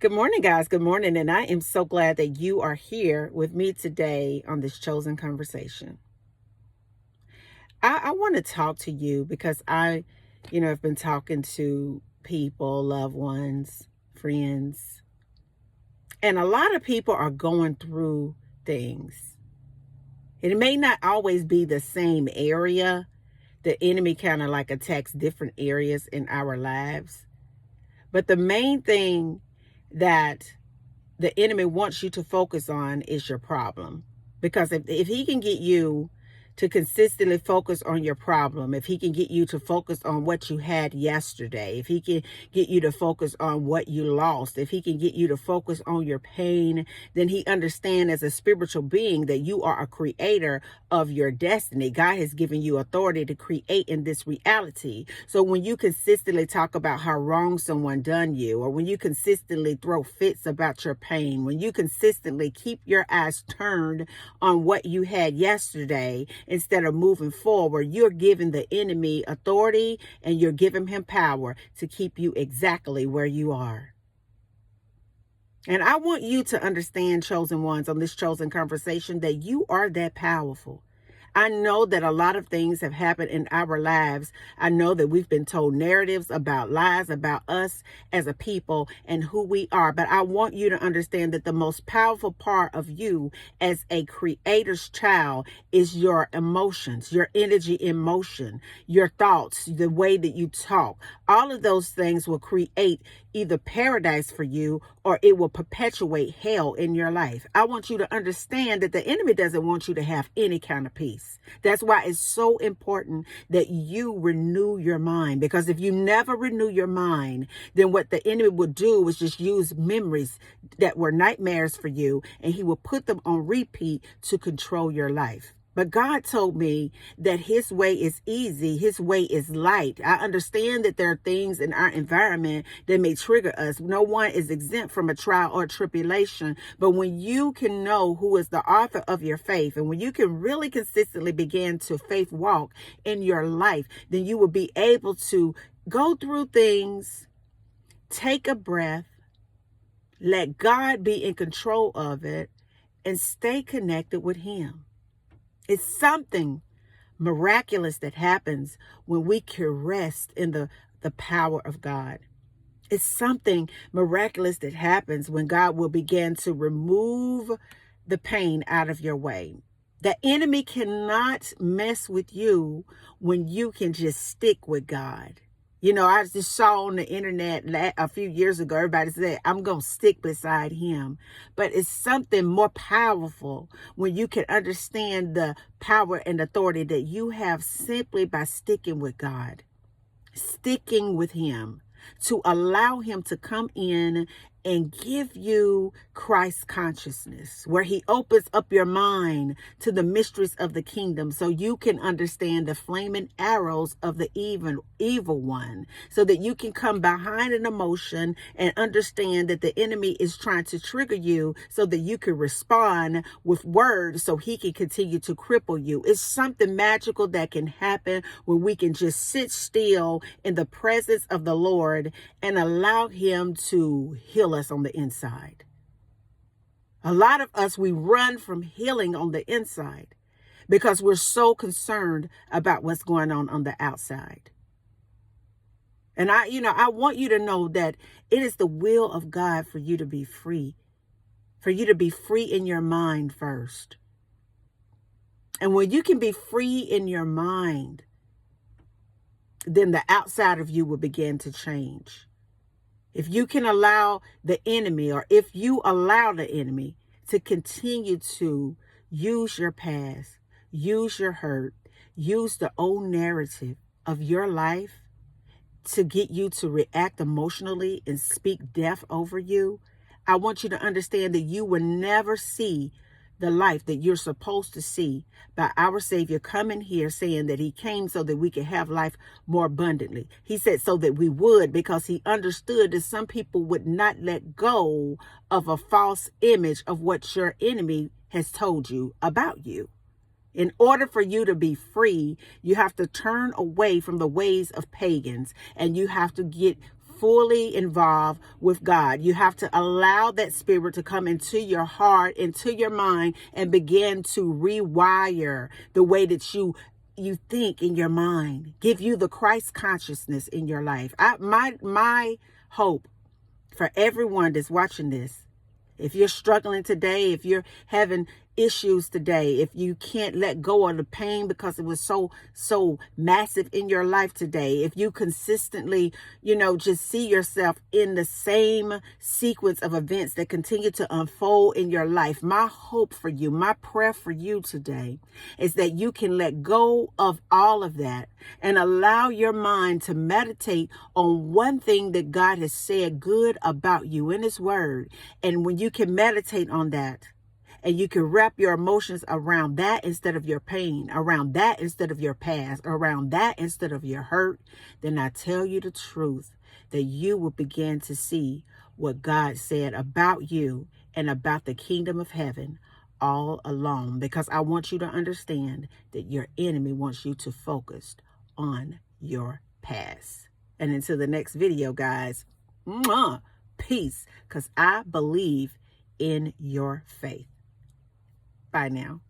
Good morning, guys. Good morning. And I am so glad that you are here with me today on this chosen conversation. I want to talk to you because have been talking to people, loved ones, friends, and a lot of people are going through things. It may not always be the same area. The enemy kind of like attacks different areas in our lives. But the main thing that the enemy wants you to focus on is your problem. Because if he can get you to consistently focus on your problem, if he can get you to focus on what you had yesterday, if he can get you to focus on what you lost, if he can get you to focus on your pain, then he understands as a spiritual being that you are a creator of your destiny. God has given you authority to create in this reality. So when you consistently talk about how wrong someone done you, or when you consistently throw fits about your pain, when you consistently keep your eyes turned on what you had yesterday instead of moving forward, you're giving the enemy authority and you're giving him power to keep you exactly where you are. And I want you to understand, chosen ones, on this chosen conversation, that you are that powerful. I know that a lot of things have happened in our lives. I know that we've been told narratives about lies about us as a people and who we are. But I want you to understand that the most powerful part of you as a creator's child is your emotions, your energy in motion, your thoughts, the way that you talk. All of those things will create either paradise for you or it will perpetuate hell in your life. I want you to understand that the enemy doesn't want you to have any kind of peace. That's why it's so important that you renew your mind, because if you never renew your mind, then what the enemy will do is just use memories that were nightmares for you, and he will put them on repeat to control your life. But God told me that his way is easy. His way is light. I understand that there are things in our environment that may trigger us. No one is exempt from a trial or tribulation. But when you can know who is the author of your faith, and when you can really consistently begin to faith walk in your life, then you will be able to go through things, take a breath, let God be in control of it, and stay connected with him. It's something miraculous that happens when we can rest in the power of God. It's something miraculous that happens when God will begin to remove the pain out of your way. The enemy cannot mess with you when you can just stick with God. You know, I just saw on the internet a few years ago, everybody said, I'm going to stick beside him. But it's something more powerful when you can understand the power and authority that you have simply by sticking with God, sticking with him, to allow him to come in and give you Christ consciousness, where he opens up your mind to the mysteries of the kingdom so you can understand the flaming arrows of the evil one, so that you can come behind an emotion and understand that the enemy is trying to trigger you so that you can respond with words so he can continue to cripple you. It's something magical that can happen when we can just sit still in the presence of the Lord and allow him to heal us on the inside. A lot of us, we run from healing on the inside because we're so concerned about what's going on the outside. And I want you to know that it is the will of God for you to be free, for you to be free in your mind first. And when you can be free in your mind, then the outside of you will begin to change. If you can allow the enemy, or if you allow the enemy to continue to use your past, use your hurt, use the old narrative of your life to get you to react emotionally and speak death over you, I want you to understand that you will never see the life that you're supposed to see by our Savior coming here saying that he came so that we could have life more abundantly. He said so that we would, because he understood that some people would not let go of a false image of what your enemy has told you about you. In order for you to be free, you have to turn away from the ways of pagans, and you have to get fully involved with God. You have to allow that spirit to come into your heart, into your mind, and begin to rewire the way that you think in your mind. Give you the Christ consciousness in your life. My hope for everyone that's watching this, if you're struggling today, if you're having issues today, if you can't let go of the pain because it was so massive in your life today, if you consistently, just see yourself in the same sequence of events that continue to unfold in your life, my hope for you, my prayer for you today is that you can let go of all of that and allow your mind to meditate on one thing that God has said good about you in His Word. And when you can meditate on that, and you can wrap your emotions around that instead of your pain, around that instead of your past, around that instead of your hurt, then I tell you the truth that you will begin to see what God said about you and about the kingdom of heaven all along. Because I want you to understand that your enemy wants you to focus on your past. And until the next video, guys, peace, because I believe in your faith. Bye now.